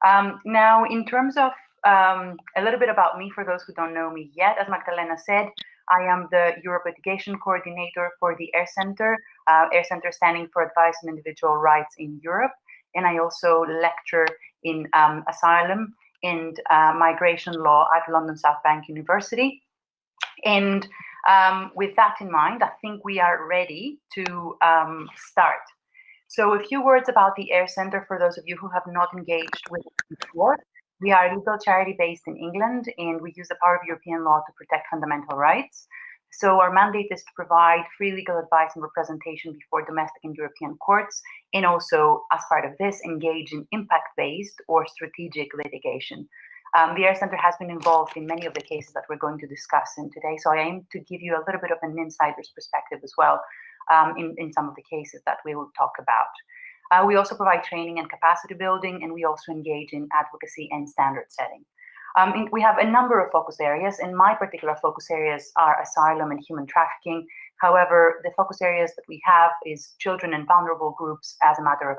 Now, in terms of a little bit about me, for those who don't know me yet, as Magdalena said, I am the Europe Litigation Coordinator for the EChR Center standing for Advice on Individual Rights in Europe. And I also lecture in asylum and migration law at London South Bank University. And with that in mind, I think we are ready to start. So a few words about the EChR Center for those of you who have not engaged with it before. We are a legal charity based in England, and we use the power of European law to protect fundamental rights. So our mandate is to provide free legal advice and representation before domestic and European courts, and also, as part of this, engage in impact-based or strategic litigation. The EChR Center has been involved in many of the cases that we're going to discuss in today, so I aim to give you a little bit of an insider's perspective as well in some of the cases that we will talk about. We also provide training and capacity building, and we also engage in advocacy and standard setting. We have a number of focus areas, and my particular focus areas are asylum and human trafficking. However, the focus areas that we have is children and vulnerable groups as a matter of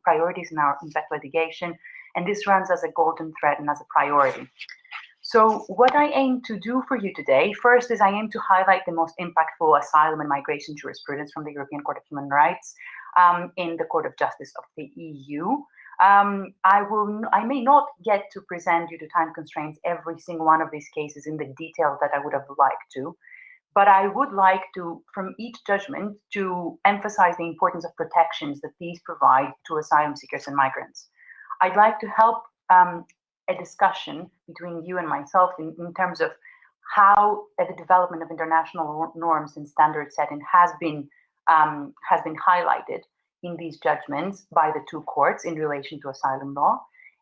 priorities in our impact litigation, and this runs as a golden thread and as a priority. So what I aim to do for you today, first is I aim to highlight the most impactful asylum and migration jurisprudence from the European Court of Human Rights in the Court of Justice of the EU. I may not get to present, due to time constraints, every single one of these cases in the detail that I would have liked to, but I would like to, from each judgment, to emphasize the importance of protections that these provide to asylum seekers and migrants. I'd like to help a discussion between you and myself in terms of how the development of international norms and standard setting has been highlighted in these judgments by the two courts in relation to asylum law,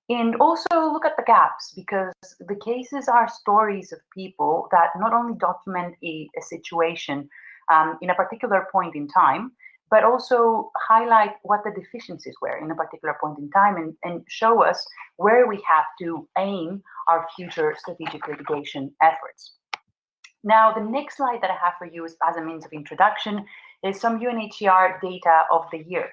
and also look at the gaps, because the cases are stories of people that not only document a situation in a particular point in time, but also highlight what the deficiencies were in a particular point in time and show us where we have to aim our future strategic litigation efforts. Now, the next slide that I have for you is, as a means of introduction, is some UNHCR data of the year.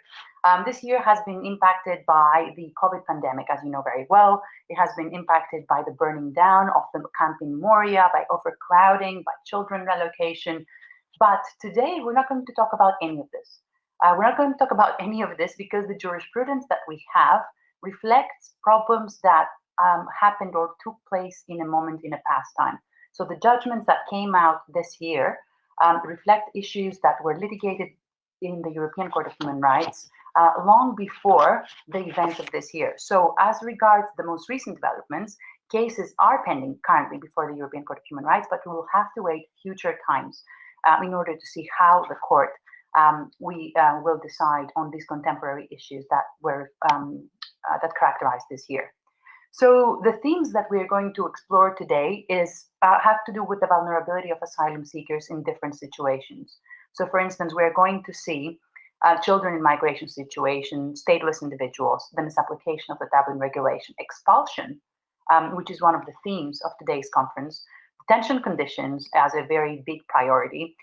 This year has been impacted by the COVID pandemic, as you know very well. It has been impacted by the burning down of the camp in Moria, by overcrowding, by children relocation. But today, we're not going to talk about any of this. We're not going to talk about any of this because the jurisprudence that we have reflects problems that happened or took place in a moment in a past time. So the judgments that came out this year reflect issues that were litigated in the European Court of Human Rights long before the events of this year. So as regards the most recent developments, cases are pending currently before the European Court of Human Rights, but we will have to wait future times in order to see how the court will decide on these contemporary issues that were that characterized this year. So the themes that we're going to explore today have to do with the vulnerability of asylum seekers in different situations. So for instance, we're going to see children in migration situations, stateless individuals, the misapplication of the Dublin regulation, expulsion, which is one of the themes of today's conference, detention conditions as a very big priority,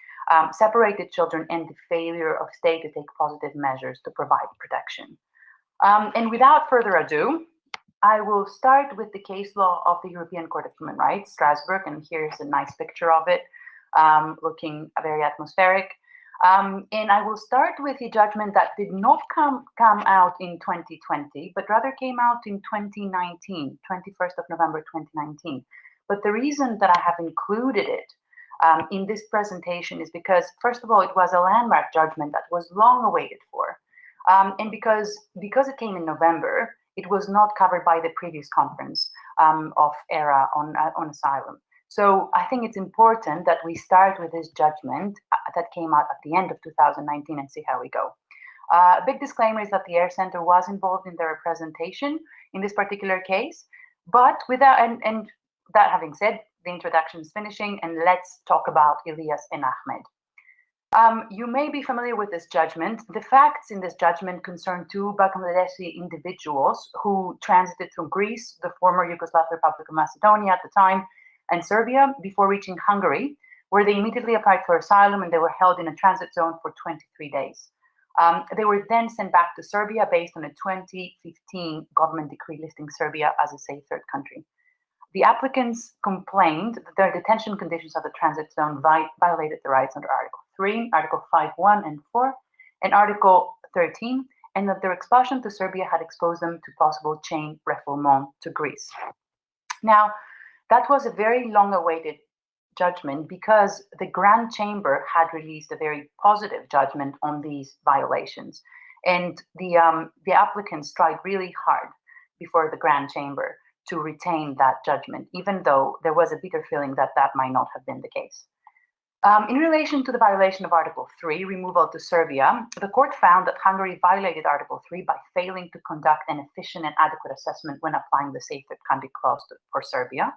separated children, and the failure of state to take positive measures to provide protection. And without further ado, I will start with the case law of the European Court of Human Rights, Strasbourg, and here's a nice picture of it, looking very atmospheric. And I will start with the judgment that did not come out in 2020, but rather came out in 2019, 21st of November 2019. But the reason that I have included it in this presentation is because, first of all, it was a landmark judgment that was long awaited for. And because it came in November, it was not covered by the previous conference of ERA on asylum. So I think it's important that we start with this judgment that came out at the end of 2019 and see how we go. A big disclaimer is that the EChR Center was involved in the representation in this particular case, but without, and that having said, the introduction is finishing, and let's talk about Elias and AHMED. You may be familiar with this judgment. The facts in this judgment concern two Bangladeshi individuals who transited through Greece, the former Yugoslav Republic of Macedonia at the time, and Serbia before reaching Hungary, where they immediately applied for asylum and they were held in a transit zone for 23 days. They were then sent back to Serbia based on a 2015 government decree listing Serbia as a safe third country. The applicants complained that their detention conditions of the transit zone violated the rights under Article 3, Article 5.1 and 4, and Article 13, and that their expulsion to Serbia had exposed them to possible chain refoulement to Greece. Now, that was a very long-awaited judgment because the Grand Chamber had released a very positive judgment on these violations, and the applicants tried really hard before the Grand Chamber to retain that judgment, even though there was a bitter feeling that that might not have been the case. In relation to the violation of Article 3, removal to Serbia, the court found that Hungary violated Article 3 by failing to conduct an efficient and adequate assessment when applying the safe third country clause for Serbia.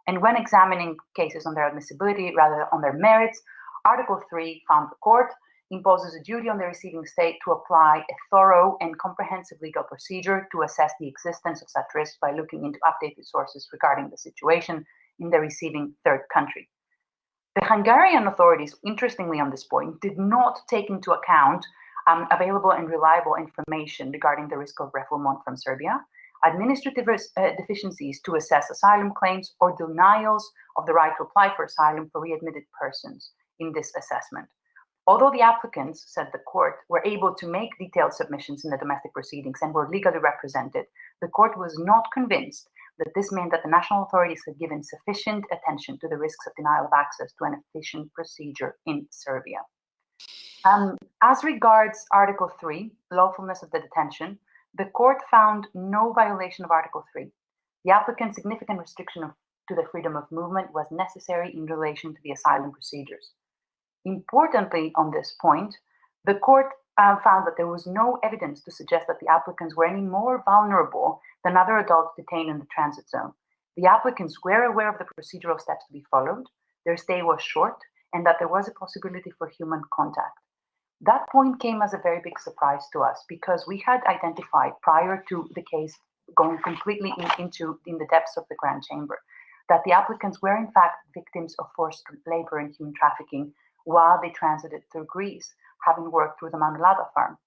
And when examining cases on their admissibility rather than on their merits, Article 3 found the court imposes a duty on the receiving state to apply a thorough and comprehensive legal procedure to assess the existence of such risks by looking into updated sources regarding the situation in the receiving third country. The Hungarian authorities, interestingly on this point, did not take into account available and reliable information regarding the risk of refoulement from Serbia, administrative deficiencies to assess asylum claims, or denials of the right to apply for asylum for readmitted persons in this assessment. Although the applicants, said the court, were able to make detailed submissions in the domestic proceedings and were legally represented, the court was not convinced that this meant that the national authorities had given sufficient attention to the risks of denial of access to an efficient procedure in Serbia. As regards Article 3, lawfulness of the detention, the court found no violation of Article 3. The applicant's significant restriction to the freedom of movement was necessary in relation to the asylum procedures. Importantly, on this point, the court found that there was no evidence to suggest that the applicants were any more vulnerable than other adults detained in the transit zone. The applicants were aware of the procedural steps to be followed, their stay was short, and that there was a possibility for human contact. That point came as a very big surprise to us because we had identified prior to the case going completely in the depths of the Grand Chamber that the applicants were in fact victims of forced labor and human trafficking while they transited through Greece, having worked through the Markella farm.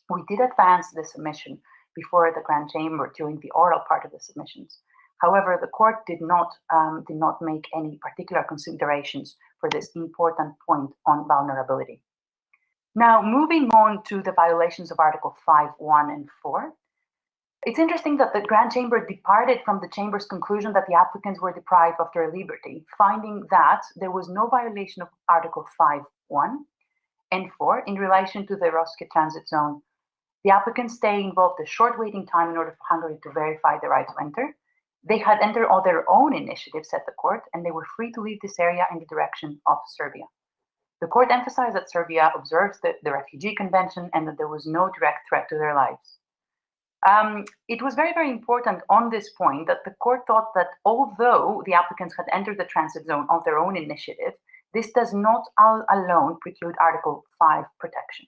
We did advance the submission before the Grand Chamber during the oral part of the submissions. However, the court did not make any particular considerations for this important point on vulnerability. Now, moving on to the violations of Article 5.1 and 4, it's interesting that the Grand Chamber departed from the Chamber's conclusion that the applicants were deprived of their liberty, finding that there was no violation of Article 5.1 and 4 in relation to the Roske transit zone. The applicants' stay involved a short waiting time in order for Hungary to verify the right to enter. They had entered on their own initiative, said the court, and they were free to leave this area in the direction of Serbia. The court emphasized that Serbia observes the Refugee Convention and that there was no direct threat to their lives. It was very, very important on this point that the court thought that although the applicants had entered the transit zone of their own initiative, this does not alone preclude Article 5 protection.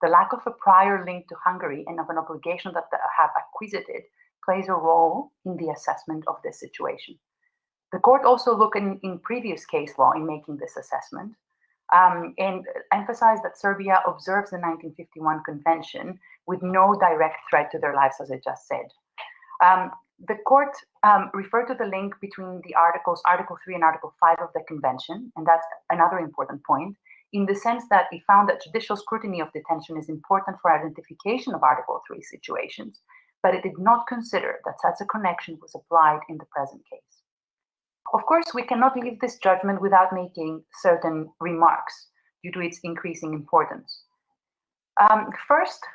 The lack of a prior link to Hungary and of an obligation that they have acquisited plays a role in the assessment of this situation. The court also looked in previous case law in making this assessment and emphasized that Serbia observes the 1951 Convention with no direct threat to their lives, as I just said. The court referred to the link between the Article 3 and Article 5 of the Convention, and that's another important point, in the sense that it found that judicial scrutiny of detention is important for identification of Article 3 situations, but it did not consider that such a connection was applied in the present case. Of course, we cannot leave this judgment without making certain remarks due to its increasing importance. First,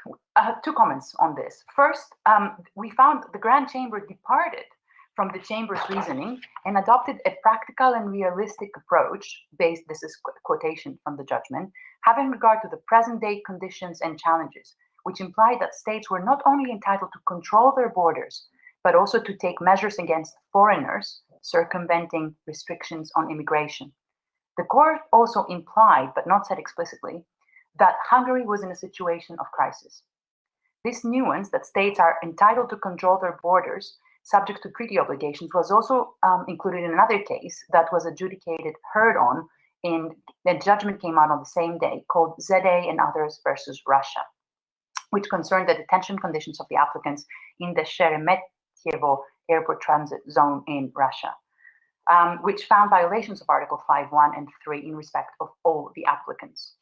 two comments on this. First, we found the Grand Chamber departed from the Chamber's reasoning and adopted a practical and realistic approach based, this is quotation from the judgment, having regard to the present day conditions and challenges, which implied that states were not only entitled to control their borders, but also to take measures against foreigners circumventing restrictions on immigration. The court also implied, but not said explicitly, that Hungary was in a situation of crisis. This nuance that states are entitled to control their borders subject to treaty obligations was also included in another case that was adjudicated, heard on in the judgment came out on the same day, called ZA and Others versus Russia, which concerned the detention conditions of the applicants in the Sheremetyevo airport transit zone in Russia, which found violations of Article 5.1 and 3 in respect of all the applicants.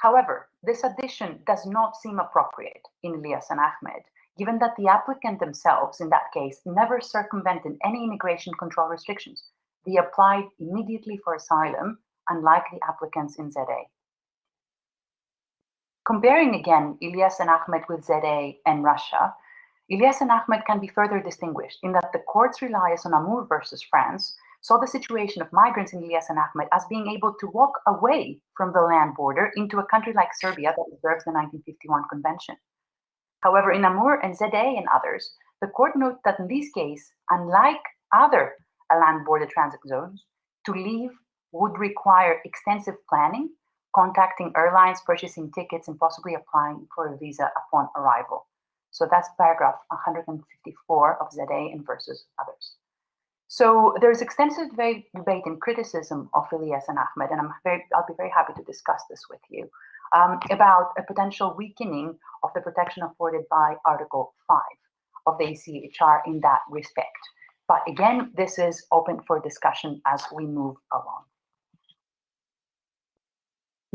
However, this addition does not seem appropriate in Elias and AHMED, given that the applicant themselves, in that case, never circumvented any immigration control restrictions. They applied immediately for asylum, unlike the applicants in ZA. Comparing again Elias and AHMED with ZA and Russia, Elias and AHMED can be further distinguished in that the court's reliance on Amour versus France saw the situation of migrants in Elias and AHMED as being able to walk away from the land border into a country like Serbia that observes the 1951 convention. However, in Amour and ZA and Others, the court noted that in this case, unlike other land border transit zones, to leave would require extensive planning, contacting airlines, purchasing tickets, and possibly applying for a visa upon arrival. So that's paragraph 154 of ZA and versus Others. So there's extensive debate and criticism of Elias and AHMED, and I'll be very happy to discuss this with you, about a potential weakening of the protection afforded by Article 5 of the ECHR in that respect. But again, this is open for discussion as we move along.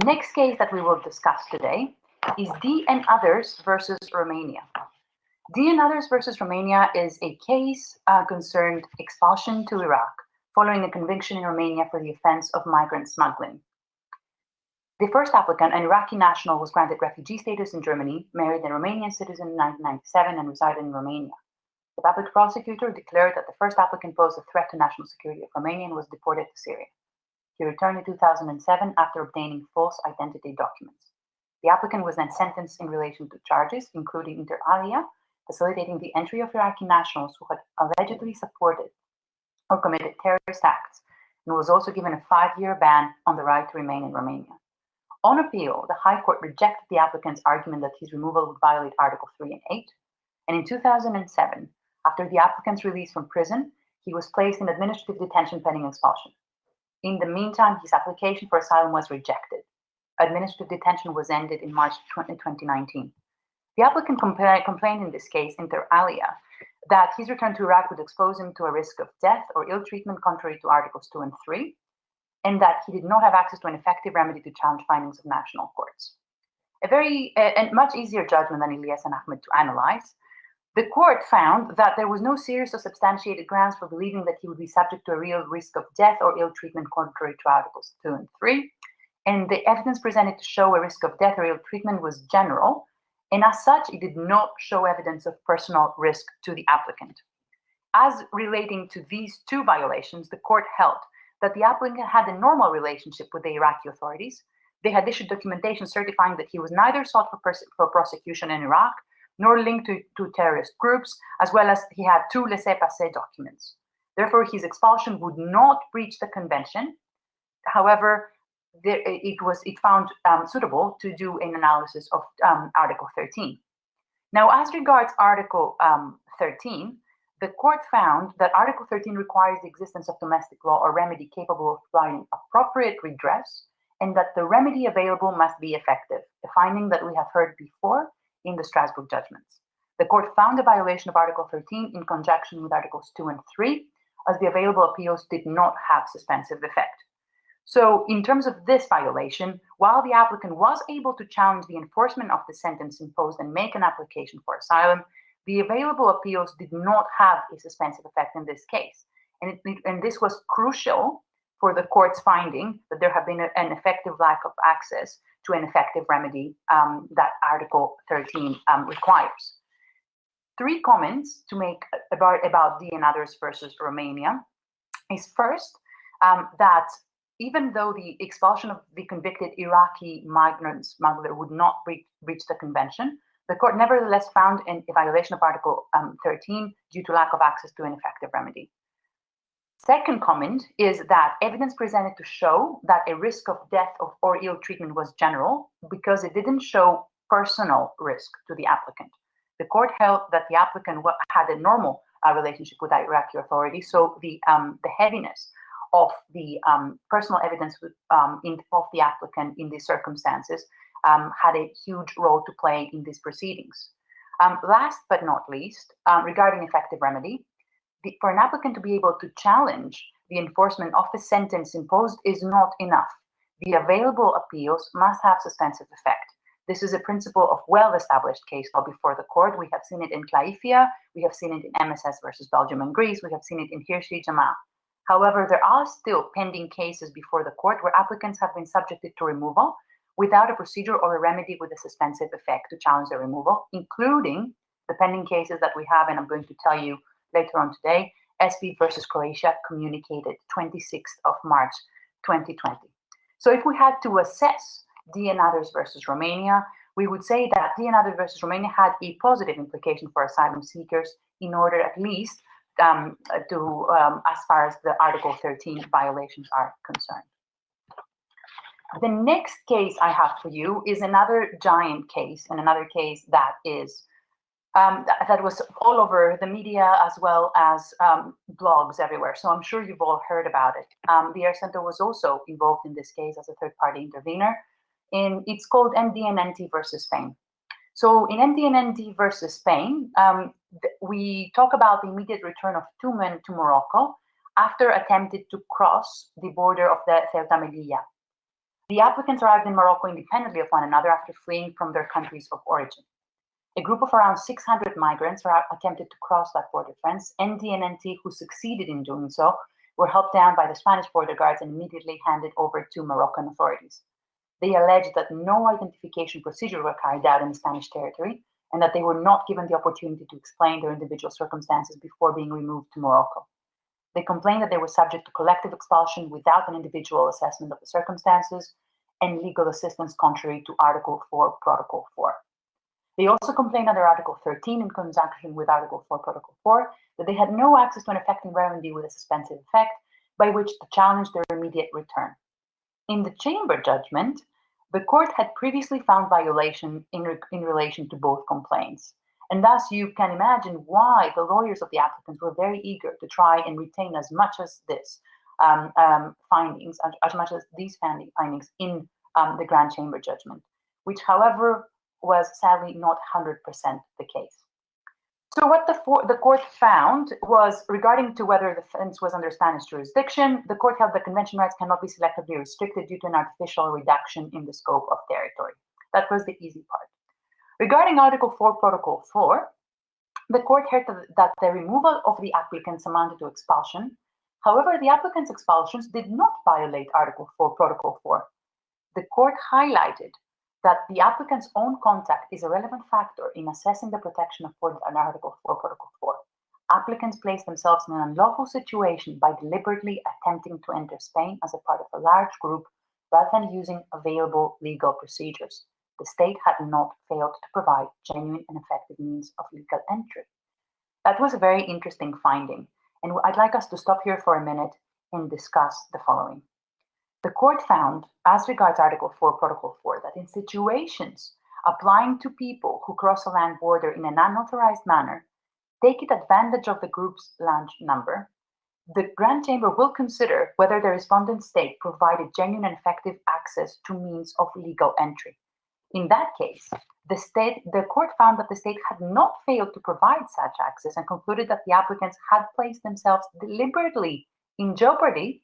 Next case that we will discuss today is D and Others versus Romania. D and Others versus Romania is a case concerned expulsion to Iraq following a conviction in Romania for the offense of migrant smuggling. The first applicant, an Iraqi national, was granted refugee status in Germany, married a Romanian citizen in 1997, and resided in Romania. The public prosecutor declared that the first applicant posed a threat to national security of Romania and was deported to Syria. He returned in 2007 after obtaining false identity documents. The applicant was then sentenced in relation to charges, including inter alia, facilitating the entry of Iraqi nationals who had allegedly supported or committed terrorist acts, and was also given a 5-year ban on the right to remain in Romania. On appeal, the High Court rejected the applicant's argument that his removal would violate Article 3 and 8, and in 2007, after the applicant's release from prison, he was placed in administrative detention pending expulsion. In the meantime, his application for asylum was rejected. Administrative detention was ended in March 2019. The applicant complained in this case, inter alia, that his return to Iraq would expose him to a risk of death or ill treatment contrary to Articles 2 and 3, and that he did not have access to an effective remedy to challenge findings of national courts. A much easier judgment than Elias and AHMED to analyze. The court found that there was no serious or substantiated grounds for believing that he would be subject to a real risk of death or ill treatment contrary to Articles 2 and 3, and the evidence presented to show a risk of death or ill treatment was general, and as such, it did not show evidence of personal risk to the applicant. As relating to these two violations, the court held that the applicant had a normal relationship with the Iraqi authorities. They had issued documentation certifying that he was neither sought for prosecution in Iraq nor linked to terrorist groups, as well as he had 2 laissez-passer documents. Therefore, his expulsion would not breach the convention. However, it found suitable to do an analysis of Article 13. Now, as regards Article 13, the court found that Article 13 requires the existence of domestic law or remedy capable of providing appropriate redress, and that the remedy available must be effective, a finding that we have heard before in the Strasbourg judgments. The court found a violation of Article 13 in conjunction with Articles 2 and 3, as the available appeals did not have suspensive effect. So in terms of this violation, while the applicant was able to challenge the enforcement of the sentence imposed and make an application for asylum, the available appeals did not have a suspensive effect in this case. And this was crucial for the court's finding that there had been an effective lack of access to an effective remedy that Article 13 requires. 3 comments to make about D and Others versus Romania is first, that even though the expulsion of the convicted Iraqi migrant smuggler would not breach the convention, the court nevertheless found a violation of Article 13 due to lack of access to an effective remedy. Second comment is that evidence presented to show that a risk of death or ill treatment was general because it didn't show personal risk to the applicant. The court held that the applicant had a normal relationship with the Iraqi authorities, so the heaviness of the personal evidence of the applicant in these circumstances had a huge role to play in these proceedings. Last but not least, regarding effective remedy, for an applicant to be able to challenge the enforcement of a sentence imposed is not enough. The available appeals must have suspensive effect. This is a principle of well-established case law before the court. We have seen it in Claifia, we have seen it in MSS versus Belgium and Greece, we have seen it in Hirsi Jamal. However, there are still pending cases before the court where applicants have been subjected to removal without a procedure or a remedy with a suspensive effect to challenge the removal, including the pending cases that we have, and I'm going to tell you later on today, SP versus Croatia, communicated 26th of March 2020. So if we had to assess DNAders versus Romania, we would say that DNAders versus Romania had a positive implication for asylum seekers in order at least as far as the Article 13 violations are concerned. The next case I have for you is another giant case, and another case that is that was all over the media as well as blogs everywhere. So I'm sure you've all heard about it. The Air Center was also involved in this case as a third-party intervener. It's called NDNT versus Spain. So in NDNT versus Spain, we talk about the immediate return of 2 men to Morocco after attempted to cross the border of the Ceuta Melilla. The applicants arrived in Morocco independently of one another after fleeing from their countries of origin. A group of around 600 migrants attempted to cross that border fence. NDNT, who succeeded in doing so, were helped down by the Spanish border guards and immediately handed over to Moroccan authorities. They alleged that no identification procedures were carried out in the Spanish territory and that they were not given the opportunity to explain their individual circumstances before being removed to Morocco. They complained that they were subject to collective expulsion without an individual assessment of the circumstances and legal assistance contrary to Article 4, Protocol 4. They also complained under Article 13 in conjunction with Article 4, Protocol 4 that they had no access to an effective remedy with a suspensive effect by which to challenge their immediate return. In the chamber judgment, the court had previously found violation in relation to both complaints. And thus you can imagine why the lawyers of the applicants were very eager to try and retain as much as this findings, as much as these findings in the Grand Chamber judgment, which, however, was sadly not 100% the case. So what the court found was, regarding to whether the offense was under Spanish jurisdiction, the court held that convention rights cannot be selectively restricted due to an artificial reduction in the scope of territory. That was the easy part. Regarding Article 4, Protocol 4, the court held that the removal of the applicants amounted to expulsion. However, the applicants' expulsions did not violate Article 4, Protocol 4. The court highlighted that the applicant's own contact is a relevant factor in assessing the protection afforded under Article 4, Protocol 4. Applicants place themselves in an unlawful situation by deliberately attempting to enter Spain as a part of a large group rather than using available legal procedures. The state had not failed to provide genuine and effective means of legal entry. That was a very interesting finding, and I'd like us to stop here for a minute and discuss the following. The court found, as regards Article 4, Protocol 4, that in situations applying to people who cross a land border in an unauthorized manner, taking advantage of the group's land number, the Grand Chamber will consider whether the respondent state provided genuine and effective access to means of legal entry. In that case, the court found that the state had not failed to provide such access and concluded that the applicants had placed themselves deliberately in jeopardy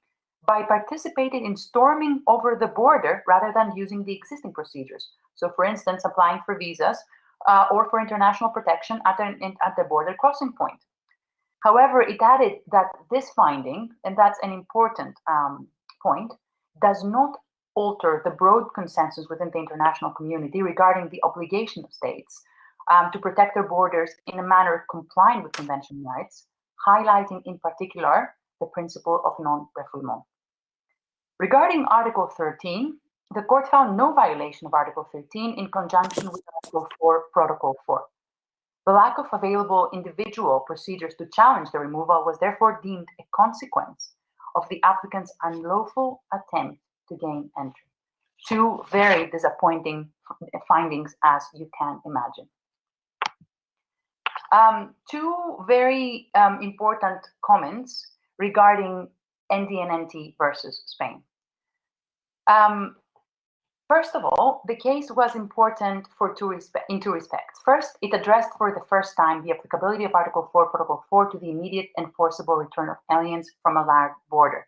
by participating in storming over the border rather than using the existing procedures. So, for instance, applying for visas or for international protection at the border crossing point. However, it added that this finding, and that's an important point, does not alter the broad consensus within the international community regarding the obligation of states to protect their borders in a manner compliant with convention rights, highlighting in particular the principle of non-refoulement. Regarding Article 13, the court found no violation of Article 13 in conjunction with Article 4, Protocol 4. The lack of available individual procedures to challenge the removal was therefore deemed a consequence of the applicant's unlawful attempt to gain entry. Two very disappointing findings, as you can imagine. Two very important comments regarding NDNT versus Spain. First of all, the case was important in two respects. First, it addressed for the first time the applicability of Article 4, Protocol 4 to the immediate and forcible return of aliens from a land border.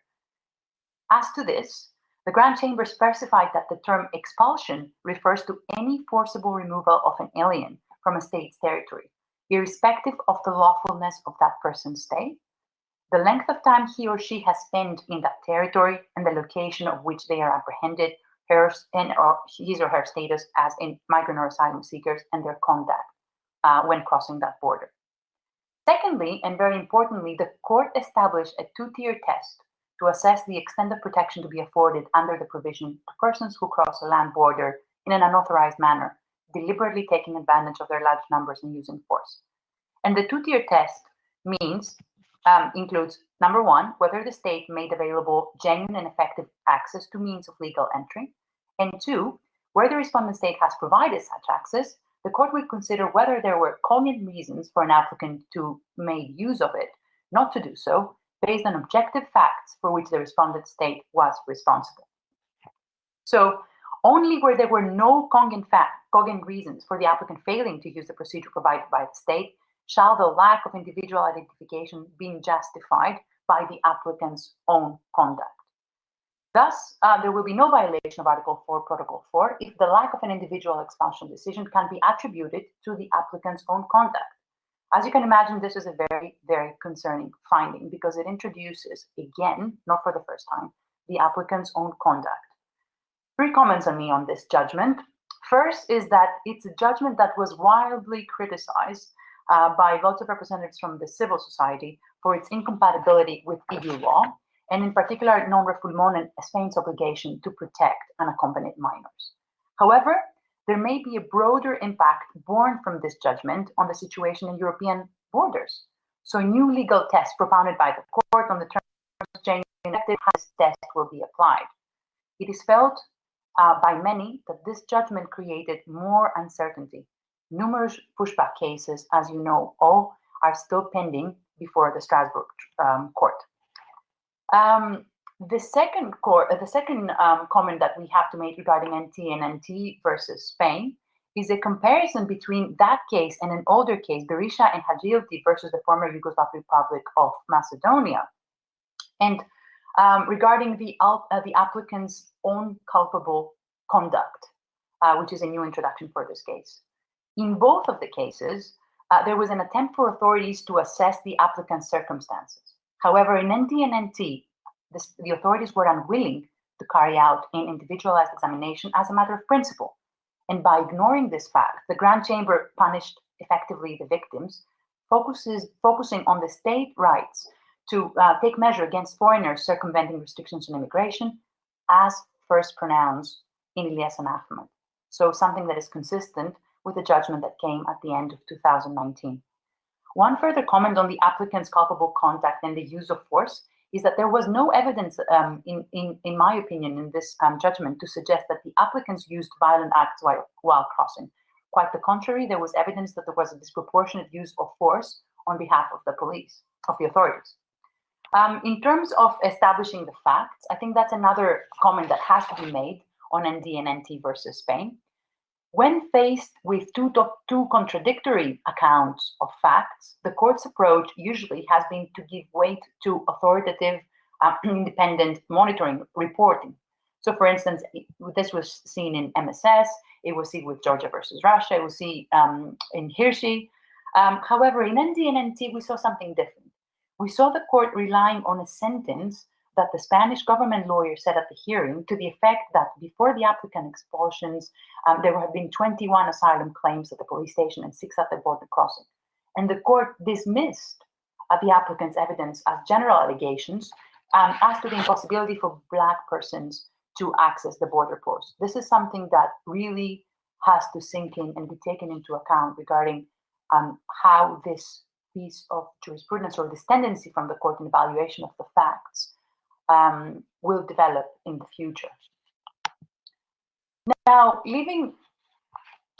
As to this, the Grand Chamber specified that the term expulsion refers to any forcible removal of an alien from a state's territory, irrespective of the lawfulness of that person's stay, the length of time he or she has spent in that territory, and the location of which they are apprehended, his or her status as in migrant or asylum seekers, and their conduct when crossing that border. Secondly, and very importantly, the court established a two-tier test to assess the extent of protection to be afforded under the provision to persons who cross a land border in an unauthorized manner, deliberately taking advantage of their large numbers and using force. And the two-tier test includes, number one, whether the state made available genuine and effective access to means of legal entry, and two, where the respondent state has provided such access, the court will consider whether there were cogent reasons for an applicant to make use of it, not to do so, based on objective facts for which the respondent state was responsible. So, only where there were no cogent reasons for the applicant failing to use the procedure provided by the state shall the lack of individual identification be justified by the applicant's own conduct. Thus, there will be no violation of Article 4, Protocol 4 if the lack of an individual expulsion decision can be attributed to the applicant's own conduct. As you can imagine, this is a very, very concerning finding because it introduces, again, not for the first time, the applicant's own conduct. 3 comments on me on this judgment. First is that it's a judgment that was wildly criticized by lots of representatives from the civil society for its incompatibility with EU law, and in particular, non-refoulement and Spain's obligation to protect unaccompanied minors. However, there may be a broader impact born from this judgment on the situation in European borders. So new legal tests propounded by the court on the terms of genuine how this test will be applied. It is felt by many that this judgment created more uncertainty. Numerous pushback cases, as you know, all are still pending before the Strasbourg court. The second comment that we have to make regarding NDNT versus Spain is a comparison between that case and an older case, Berisha and Hagilti versus the former Yugoslav Republic of Macedonia, and regarding the applicant's own culpable conduct, which is a new introduction for this case. In both of the cases, there was an attempt for authorities to assess the applicant's circumstances. However, in NDNT, the authorities were unwilling to carry out an individualized examination as a matter of principle. And by ignoring this fact, the Grand Chamber punished effectively the victims, focusing on the state rights to take measure against foreigners circumventing restrictions on immigration, as first pronounced in Elias and AHMED. So something that is consistent with the judgment that came at the end of 2019. One further comment on the applicant's culpable conduct and the use of force is that there was no evidence, in my opinion, in this judgment to suggest that the applicants used violent acts while crossing. Quite the contrary, there was evidence that there was a disproportionate use of force on behalf of the police, of the authorities. In terms of establishing the facts, I think that's another comment that has to be made on NDNT versus Spain. When faced with two contradictory accounts of facts, the court's approach usually has been to give weight to authoritative, independent monitoring reporting. So, for instance, this was seen in MSS, it was seen with Georgia versus Russia, it was seen in Hirschi. However, in NDNT, we saw something different. We saw the court relying on a sentence that the Spanish government lawyer said at the hearing to the effect that before the applicant expulsions, there have been 21 asylum claims at the police station and 6 at the border crossing. And the court dismissed the applicant's evidence as general allegations as to the impossibility for Black persons to access the border post. This is something that really has to sink in and be taken into account regarding how this piece of jurisprudence or this tendency from the court in evaluation of the facts will develop in the future. Now, leaving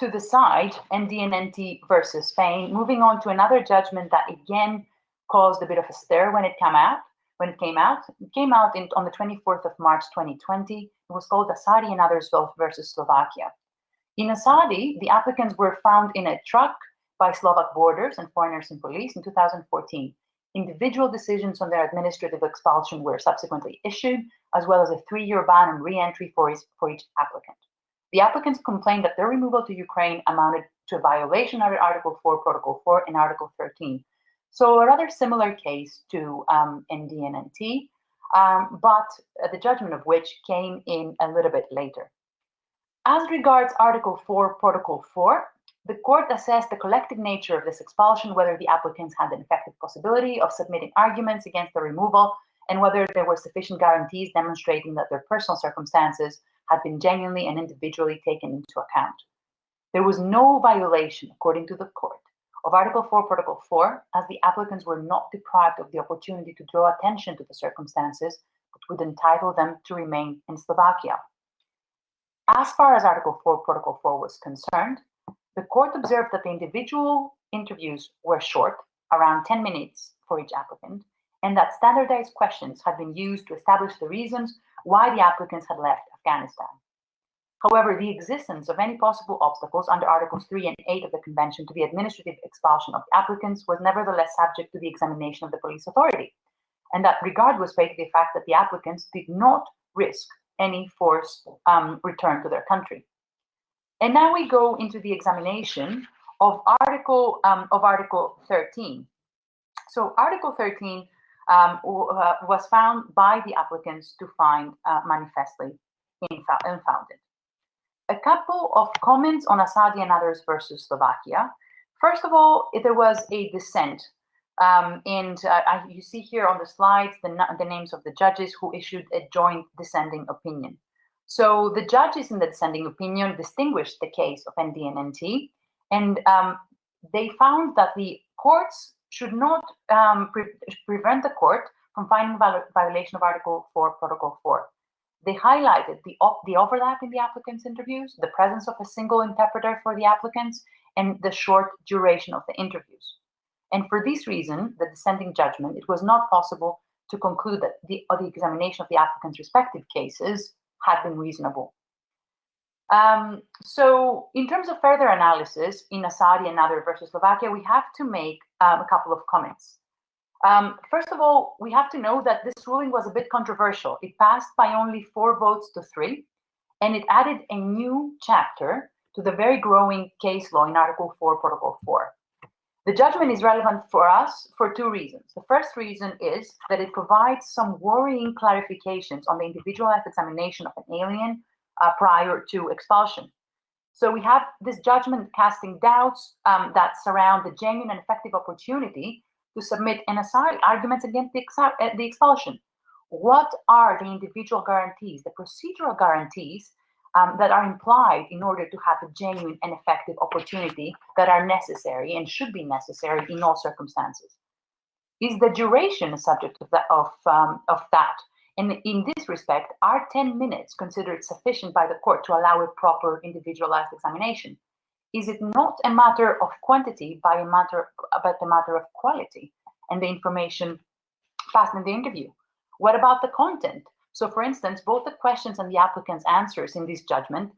to the side NDNT versus Spain, moving on to another judgment that again caused a bit of a stir when it came out, when it came out. It came out on the 24th of March 2020. It was called Asylum and Others versus Slovakia. In Asylum, the applicants were found in a truck by Slovak borders and foreigners and police in 2014. Individual decisions on their administrative expulsion were subsequently issued, as well as a 3-year ban on re-entry for each applicant. The applicants complained that their removal to Ukraine amounted to a violation under Article 4, Protocol 4, and Article 13. So a rather similar case to NDNT, but the judgment of which came in a little bit later. As regards Article 4, Protocol 4, the court assessed the collective nature of this expulsion, whether the applicants had an effective possibility of submitting arguments against the removal, and whether there were sufficient guarantees demonstrating that their personal circumstances had been genuinely and individually taken into account. There was no violation, according to the court, of Article 4, Protocol 4, as the applicants were not deprived of the opportunity to draw attention to the circumstances that would entitle them to remain in Slovakia. As far as Article 4, Protocol 4 was concerned, the court observed that the individual interviews were short, around 10 minutes for each applicant, and that standardized questions had been used to establish the reasons why the applicants had left Afghanistan. However, the existence of any possible obstacles under Articles 3 and 8 of the Convention to the administrative expulsion of the applicants was nevertheless subject to the examination of the police authority, and that regard was paid to the fact that the applicants did not risk any forced return to their country. And now we go into the examination of Article 13. So Article 13 was found by the applicants to find manifestly unfounded. A couple of comments on Asadi and Others versus Slovakia. First of all, there was a dissent, and you see here on the slides the names of the judges who issued a joint dissenting opinion. So the judges in the dissenting opinion distinguished the case of NDNT, and they found that the courts should not prevent the court from finding violation of Article 4, Protocol 4. They highlighted the overlap in the applicants' interviews, the presence of a single interpreter for the applicants, and the short duration of the interviews. And for this reason, the dissenting judgment, it was not possible to conclude that the examination of the applicants' respective cases had been reasonable. So in terms of further analysis in Asadi and Other versus Slovakia, we have to make a couple of comments. First of all, we have to know that this ruling was a bit controversial. It passed by only 4 votes to 3, and it added a new chapter to the very growing case law in Article 4, Protocol 4. The judgment is relevant for us for 2 reasons. The first reason is that it provides some worrying clarifications on the individualized examination of an alien prior to expulsion. So we have this judgment casting doubts that surround the genuine and effective opportunity to submit an aside arguments against the expulsion. What are the individual guarantees, the procedural guarantees that are implied in order to have a genuine and effective opportunity that are necessary and should be necessary in all circumstances? Is the duration a subject of that? And in this respect, are 10 minutes considered sufficient by the court to allow a proper individualized examination? Is it not a matter of quantity, but a matter of quality and the information passed in the interview? What about the content? So, for instance, both the questions and the applicant's answers in this judgment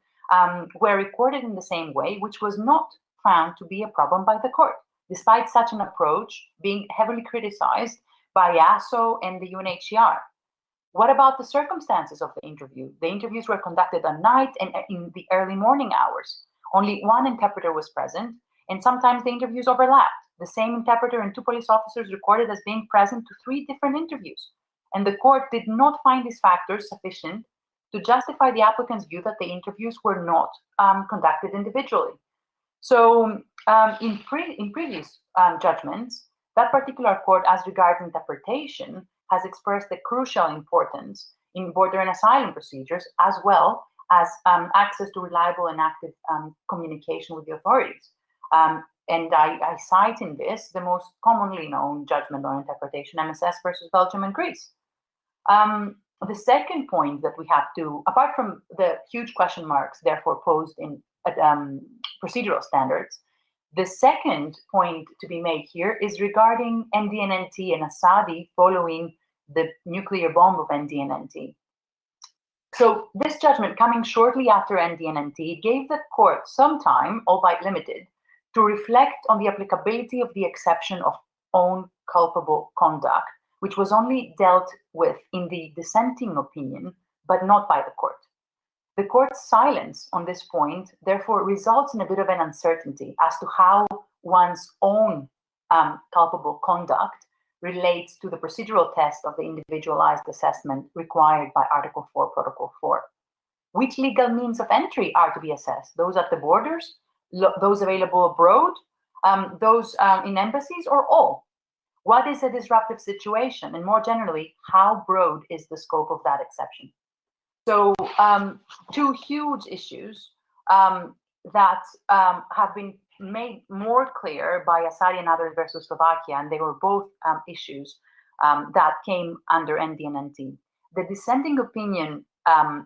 were recorded in the same way, which was not found to be a problem by the court, despite such an approach being heavily criticized by ASO and the UNHCR. What about the circumstances of the interview? The interviews were conducted at night and in the early morning hours. Only one interpreter was present, and sometimes the interviews overlapped. The same interpreter and 2 police officers recorded as being present to 3 different interviews. And the court did not find these factors sufficient to justify the applicant's view that the interviews were not conducted individually. So in previous judgments, that particular court, as regards interpretation, has expressed the crucial importance in border and asylum procedures, as well as access to reliable and active communication with the authorities. And I cite in this the most commonly known judgment on interpretation, MSS versus Belgium and Greece. The second point that we have to, apart from the huge question marks therefore posed in procedural standards, the second point to be made here is regarding NDNT and Asadi following the nuclear bomb of NDNT. So this judgment, coming shortly after NDNT, gave the court some time, albeit limited, to reflect on the applicability of the exception of own culpable conduct, which was only dealt with in the dissenting opinion, but not by the court. The court's silence on this point, therefore, results in a bit of an uncertainty as to how one's own culpable conduct relates to the procedural test of the individualized assessment required by Article 4, Protocol 4. Which legal means of entry are to be assessed? Those at the borders, those available abroad, those in embassies, or all? What is a disruptive situation? And more generally, how broad is the scope of that exception? So two huge issues that have been made more clear by Asylum and others versus Slovakia, and they were both issues that came under NDNT. The dissenting opinion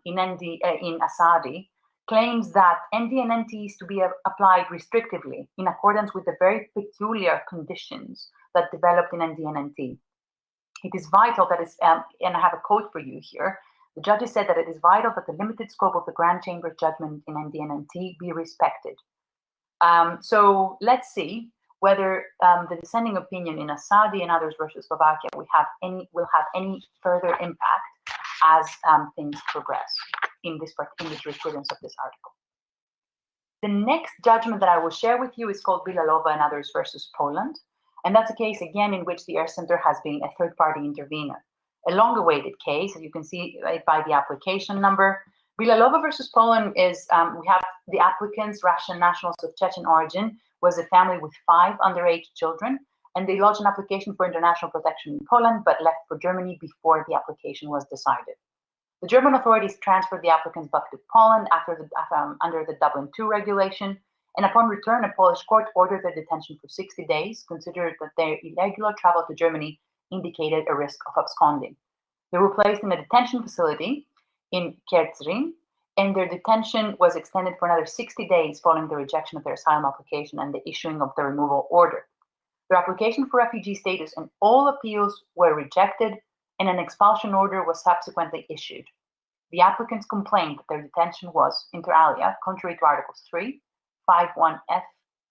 in Asadi claims that NDNT is to be applied restrictively in accordance with the very peculiar conditions that developed in NDNT. It is vital that it's, and I have a quote for you here. The judges said that it is vital that the limited scope of the Grand Chamber's judgment in NDNT be respected. So let's see whether the dissenting opinion in Asadi and others versus Slovakia will have any further impact as things progress in the jurisprudence of this article. The next judgment that I will share with you is called Villaloba and others versus Poland, and that's a case again in which the ECHR Center has been a third-party intervener. A long-awaited case, as you can see by the application number. Villaloba versus Poland is, we have the applicants, Russian nationals of Chechen origin, was a family with 5 underage children, and they lodged an application for international protection in Poland, but left for Germany before the application was decided. The German authorities transferred the applicants back to Poland under the Dublin II regulation, and upon return, a Polish court ordered their detention for 60 days, considered that their irregular travel to Germany indicated a risk of absconding. They were placed in a detention facility in EChR, and their detention was extended for another 60 days following the rejection of their asylum application and the issuing of the removal order. Their application for refugee status and all appeals were rejected, and an expulsion order was subsequently issued. The applicants complained that their detention was, inter alia, contrary to Articles 3, 5.1f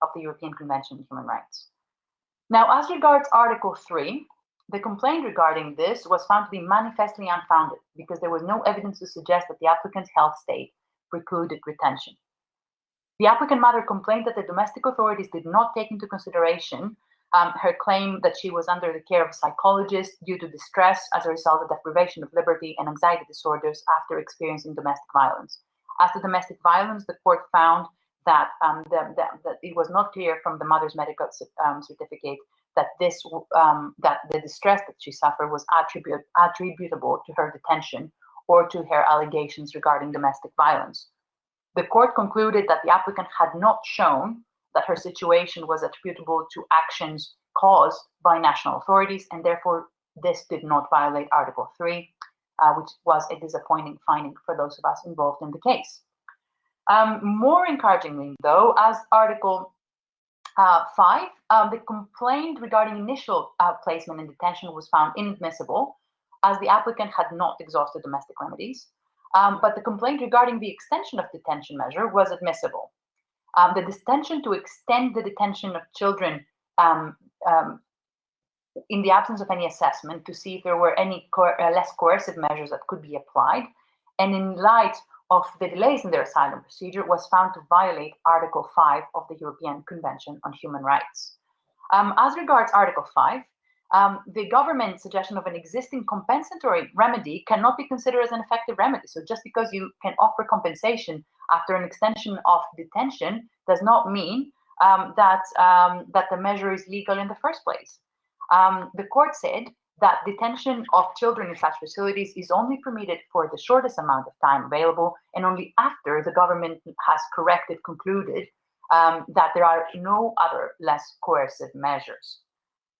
of the European Convention on Human Rights. Now, as regards Article 3, the complaint regarding this was found to be manifestly unfounded because there was no evidence to suggest that the applicant's health state precluded retention. The applicant mother complained that the domestic authorities did not take into consideration her claim that she was under the care of a psychologist due to distress as a result of deprivation of liberty and anxiety disorders after experiencing domestic violence. As to domestic violence, the court found that, that it was not clear from the mother's medical certificate that the distress that she suffered was attributable to her detention or to her allegations regarding domestic violence. The court concluded that the applicant had not shown that her situation was attributable to actions caused by national authorities, and therefore this did not violate Article 3, which was a disappointing finding for those of us involved in the case. More encouragingly, though, as Article 5, the complaint regarding initial placement in detention was found inadmissible, as the applicant had not exhausted domestic remedies, but the complaint regarding the extension of detention measure was admissible. The detention to extend the detention of children in the absence of any assessment to see if there were any less coercive measures that could be applied, and in light of the delays in their asylum procedure, was found to violate Article 5 of the European Convention on Human Rights. As regards Article 5, the government's suggestion of an existing compensatory remedy cannot be considered as an effective remedy. So just because you can offer compensation after an extension of detention does not mean that the measure is legal in the first place. The court said that detention of children in such facilities is only permitted for the shortest amount of time available, and only after the government has concluded that there are no other less coercive measures.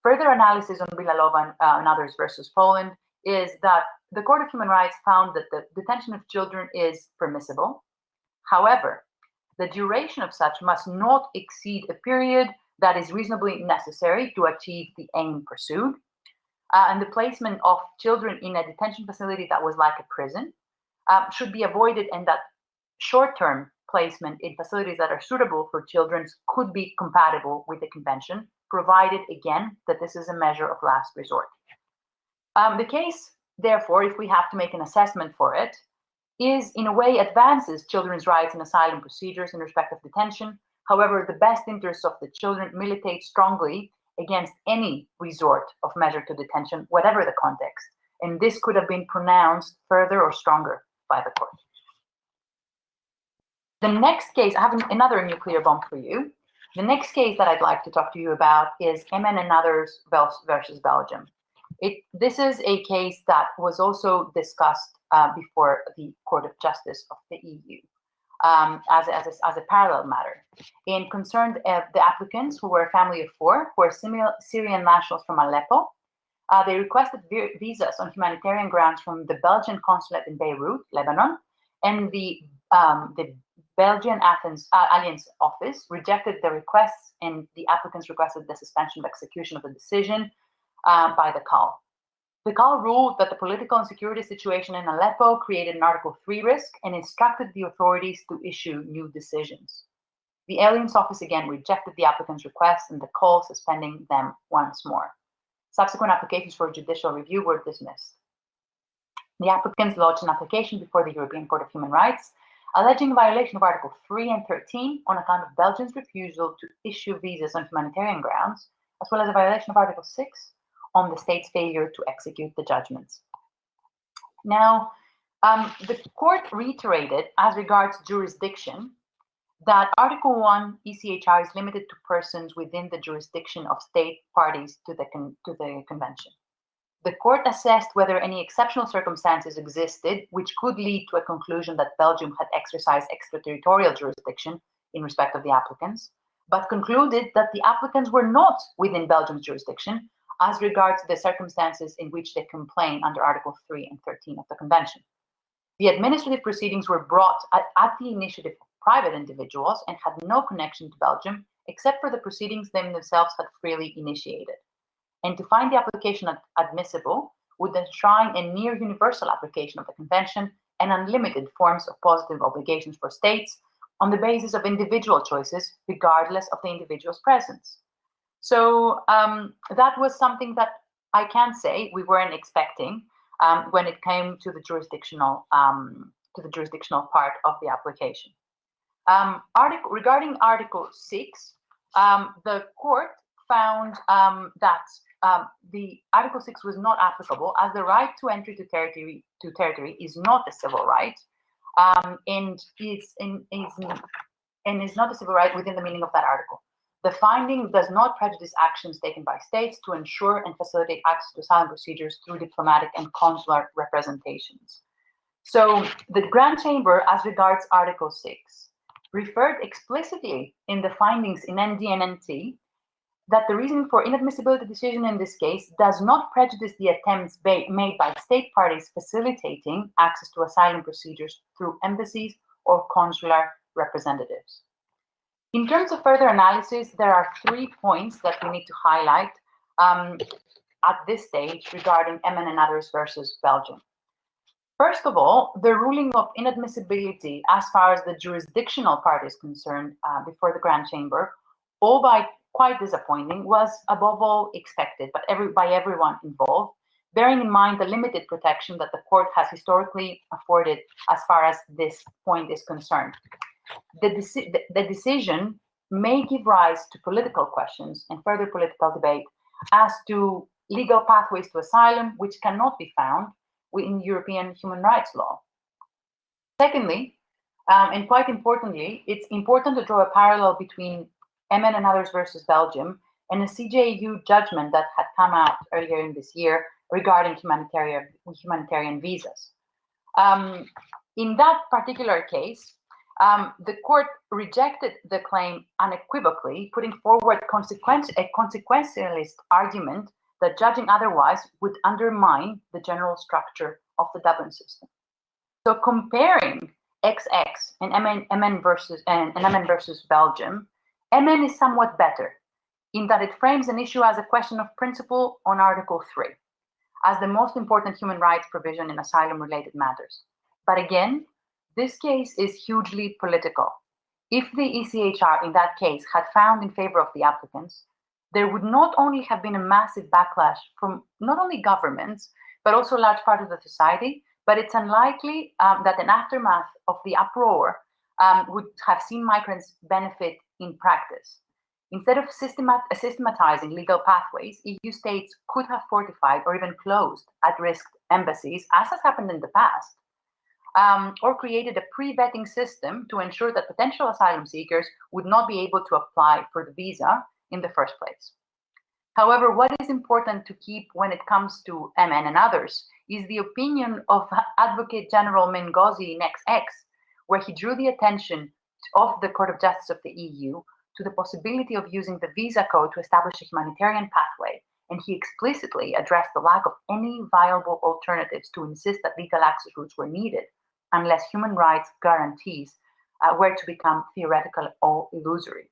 Further analysis on Villaloba and others versus Poland is that the Court of Human Rights found that the detention of children is permissible. However, the duration of such must not exceed a period that is reasonably necessary to achieve the aim pursued. and the placement of children in a detention facility that was like a prison should be avoided, and that short-term placement in facilities that are suitable for children could be compatible with the convention, provided, again, that this is a measure of last resort. The case, therefore, if we have to make an assessment for it, is in a way advances children's rights in asylum procedures in respect of detention. However, the best interests of the children militate strongly against any resort of measure to detention, whatever the context. And this could have been pronounced further or stronger by the court. The next case, I have another nuclear bomb for you. The next case that I'd like to talk to you about is Eminent and others versus Belgium. This is a case that was also discussed before the Court of Justice of the EU as a parallel matter, and concerned the applicants, who were a family of 4, who are Syrian nationals from Aleppo. They requested visas on humanitarian grounds from the Belgian consulate in Beirut, Lebanon, and the Belgian Alliance office rejected the requests, and the applicants requested the suspension of execution of the decision by the CAL. The CAL ruled that the political and security situation in Aleppo created an Article 3 risk and instructed the authorities to issue new decisions. The Alliance office again rejected the applicants' requests, and the CAL suspending them once more. Subsequent applications for judicial review were dismissed. The applicants lodged an application before the European Court of Human Rights, alleging violation of Article 3 and 13 on account of Belgium's refusal to issue visas on humanitarian grounds, as well as a violation of Article 6 on the state's failure to execute the judgments. Now, the court reiterated, as regards jurisdiction, that Article 1 ECHR is limited to persons within the jurisdiction of state parties to the convention. The court assessed whether any exceptional circumstances existed which could lead to a conclusion that Belgium had exercised extraterritorial jurisdiction in respect of the applicants, but concluded that the applicants were not within Belgium's jurisdiction as regards the circumstances in which they complain under Article 3 and 13 of the Convention. The administrative proceedings were brought at the initiative of private individuals and had no connection to Belgium, except for the proceedings they themselves had freely initiated. And to find the application admissible would enshrine a near universal application of the Convention and unlimited forms of positive obligations for states on the basis of individual choices, regardless of the individual's presence. So that was something that I can say we weren't expecting when it came to the jurisdictional part of the application. Regarding Article 6, the court found that the Article 6 was not applicable, as the right to entry to territory is not a civil right, and is not a civil right within the meaning of that article. The finding does not prejudice actions taken by states to ensure and facilitate access to asylum procedures through diplomatic and consular representations. So the Grand Chamber, as regards Article 6, referred explicitly in the findings in NDNT that the reason for inadmissibility decision in this case does not prejudice the attempts made by state parties facilitating access to asylum procedures through embassies or consular representatives. In terms of further analysis, there are 3 points that we need to highlight at this stage regarding Eminent and others versus Belgium. First of all, the ruling of inadmissibility as far as the jurisdictional part is concerned before the Grand Chamber, albeit quite disappointing, was above all expected by everyone involved, bearing in mind the limited protection that the court has historically afforded as far as this point is concerned. The decision may give rise to political questions and further political debate as to legal pathways to asylum, which cannot be found in European human rights law. Secondly, and quite importantly, it's important to draw a parallel between Eminent and others versus Belgium and a CJEU judgment that had come out earlier in this year regarding humanitarian visas. In that particular case, the court rejected the claim unequivocally, putting forward a consequentialist argument that judging otherwise would undermine the general structure of the Dublin system. So comparing XX and Eminent versus Belgium, Eminent is somewhat better in that it frames an issue as a question of principle on Article 3. as the most important human rights provision in asylum-related matters. But again, this case is hugely political. If the ECHR in that case had found in favor of the applicants, there would not only have been a massive backlash from not only governments, but also a large part of the society, but it's unlikely that an aftermath of the uproar would have seen migrants benefit in practice. Instead of systematizing legal pathways, EU states could have fortified or even closed at-risk embassies, as has happened in the past, or created a pre-vetting system to ensure that potential asylum seekers would not be able to apply for the visa in the first place. However, what is important to keep when it comes to MN and others is the opinion of Advocate General Mengozi in XX, where he drew the attention of the Court of Justice of the EU to the possibility of using the visa code to establish a humanitarian pathway, and he explicitly addressed the lack of any viable alternatives to insist that legal access routes were needed, unless human rights guarantees were to become theoretical or illusory.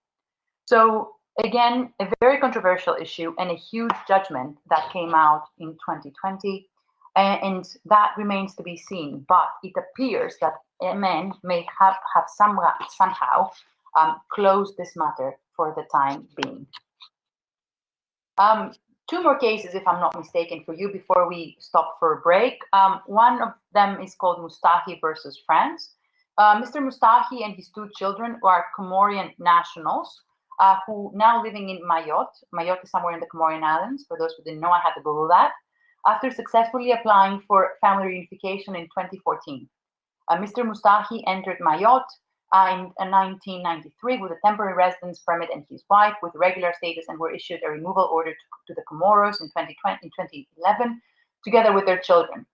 So again, a very controversial issue and a huge judgment that came out in 2020, and that remains to be seen. But it appears that MN may have somehow closed this matter for the time being. Two more cases, if I'm not mistaken, for you before we stop for a break. One of them is called Mustahi versus France. Mr. Mustahi and his two children are Comorian nationals who now living in Mayotte. Mayotte is somewhere in the Comorian Islands. For those who didn't know, I had to Google that. After successfully applying for family reunification in 2014. Mr. Mustahi entered Mayotte in 1993 with a temporary residence permit and his wife with regular status, and were issued a removal order to the Comoros in 2011, together with their children.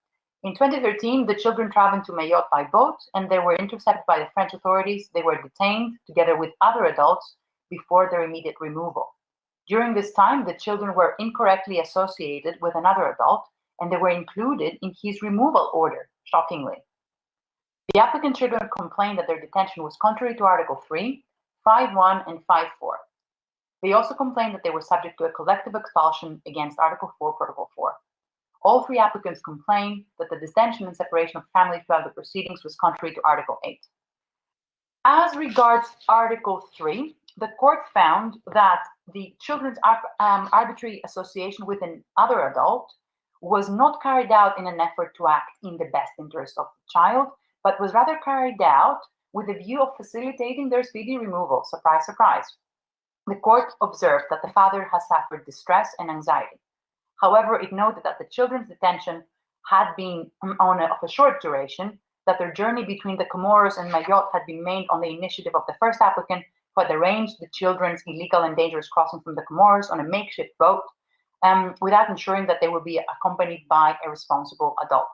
In 2013, the children traveled to Mayotte by boat, and they were intercepted by the French authorities. They were detained together with other adults before their immediate removal. During this time, the children were incorrectly associated with another adult, and they were included in his removal order, shockingly. The applicant children complained that their detention was contrary to Article 3, 5.1, and 5.4. They also complained that they were subject to a collective expulsion against Article 4, Protocol 4. All three applicants complained that the detention and separation of families throughout the proceedings was contrary to Article 8. As regards Article 3, the court found that the children's arbitrary association with another adult was not carried out in an effort to act in the best interest of the child, but was rather carried out with a view of facilitating their speedy removal. Surprise, surprise. The court observed that the father has suffered distress and anxiety. However, it noted that the children's detention had been of a short duration, that their journey between the Comoros and Mayotte had been made on the initiative of the first applicant, who had arranged the children's illegal and dangerous crossing from the Comoros on a makeshift boat, without ensuring that they would be accompanied by a responsible adult.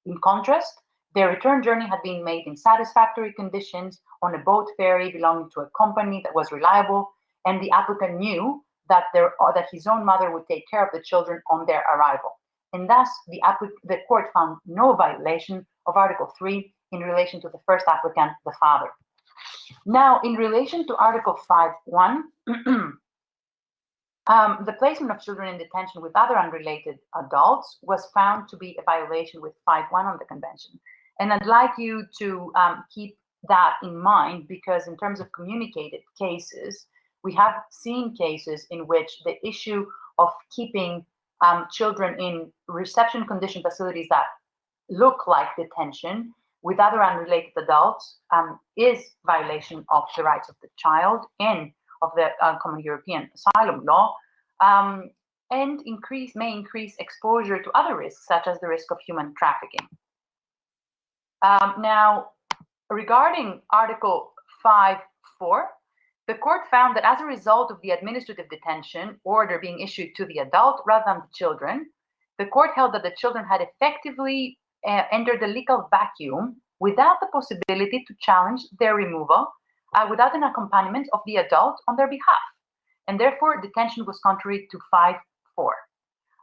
In contrast, their return journey had been made in satisfactory conditions on a boat ferry belonging to a company that was reliable, and the applicant knew that his own mother would take care of the children on their arrival. And thus, the court found no violation of Article 3 in relation to the first applicant, the father. Now, in relation to Article 5.1, the placement of children in detention with other unrelated adults was found to be a violation with 5.1 of the Convention. And I'd like you to keep that in mind, because in terms of communicated cases, we have seen cases in which the issue of keeping children in reception condition facilities that look like detention with other unrelated adults is violation of the rights of the child and of the Common European Asylum Law, and may increase exposure to other risks, such as the risk of human trafficking. Now, regarding Article 5.4, the court found that as a result of the administrative detention order being issued to the adult rather than the children, the court held that the children had effectively entered the legal vacuum without the possibility to challenge their removal, without an accompaniment of the adult on their behalf, and therefore detention was contrary to 5.4.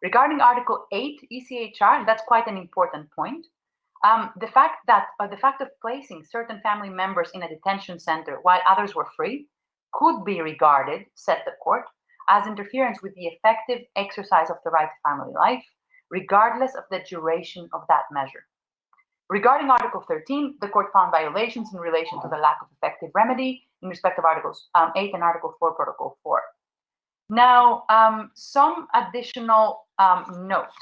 Regarding Article 8 ECHR, that's quite an important point. The fact of placing certain family members in a detention center while others were free could be regarded, said the court, as interference with the effective exercise of the right to family life, regardless of the duration of that measure. Regarding Article 13, the court found violations in relation to the lack of effective remedy in respect of Articles 8 and Article 4, Protocol 4. Now, some additional notes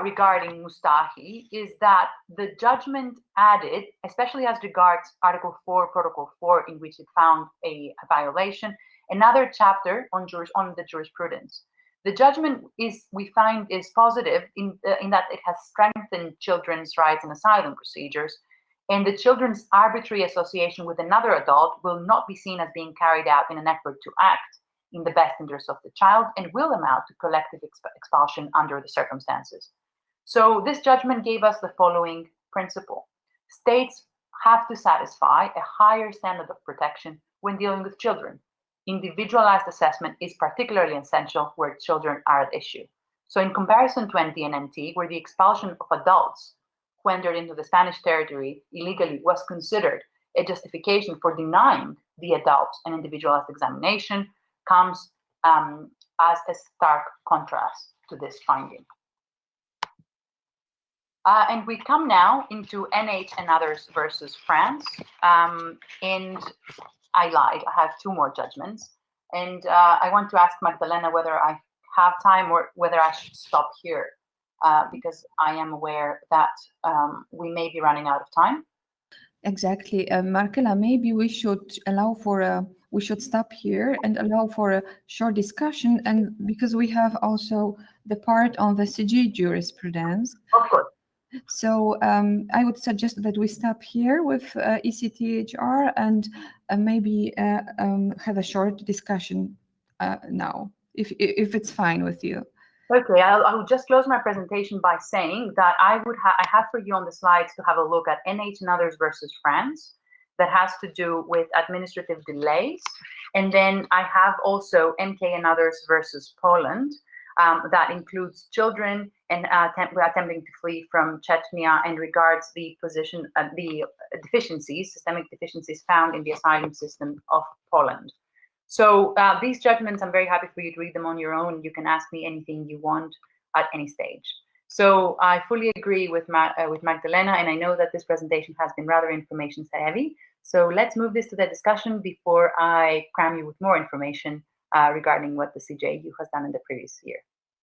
regarding Mustahi is that the judgment added, especially as regards Article 4, Protocol 4, in which it found a violation, another chapter on the jurisprudence. The judgment we find is positive in that it has strengthened children's rights and asylum procedures, and the children's arbitrary association with another adult will not be seen as being carried out in an effort to act in the best interest of the child and will amount to collective expulsion under the circumstances. So this judgment gave us the following principle. States have to satisfy a higher standard of protection when dealing with children. Individualized assessment is particularly essential where children are at issue. So in comparison to NDNT, where the expulsion of adults who entered into the Spanish territory illegally was considered a justification for denying the adults an individualized examination, comes as a stark contrast to this finding. And we come now into NH and others versus France. And I lied, I have two more judgments. And I want to ask Magdalena whether I have time or whether I should stop here, because I am aware that we may be running out of time. Exactly. Markella, maybe we should allow for we should stop here and allow for a short discussion, and because we have also the part on the ECHR jurisprudence. Of course. So I would suggest that we stop here with ECTHR and maybe have a short discussion now, if it's fine with you. Okay, I will just close my presentation by saying that I have for you on the slides to have a look at NH and others versus France. That has to do with administrative delays. And then I have also NK and others versus Poland. That includes children and attempting to flee from Chechnya and regards the position, the deficiencies, systemic deficiencies found in the asylum system of Poland. So these judgments, I'm very happy for you to read them on your own. You can ask me anything you want at any stage. So I fully agree with Magdalena, and I know that this presentation has been rather information heavy. So let's move this to the discussion before I cram you with more information regarding what the CJU has done in the previous year.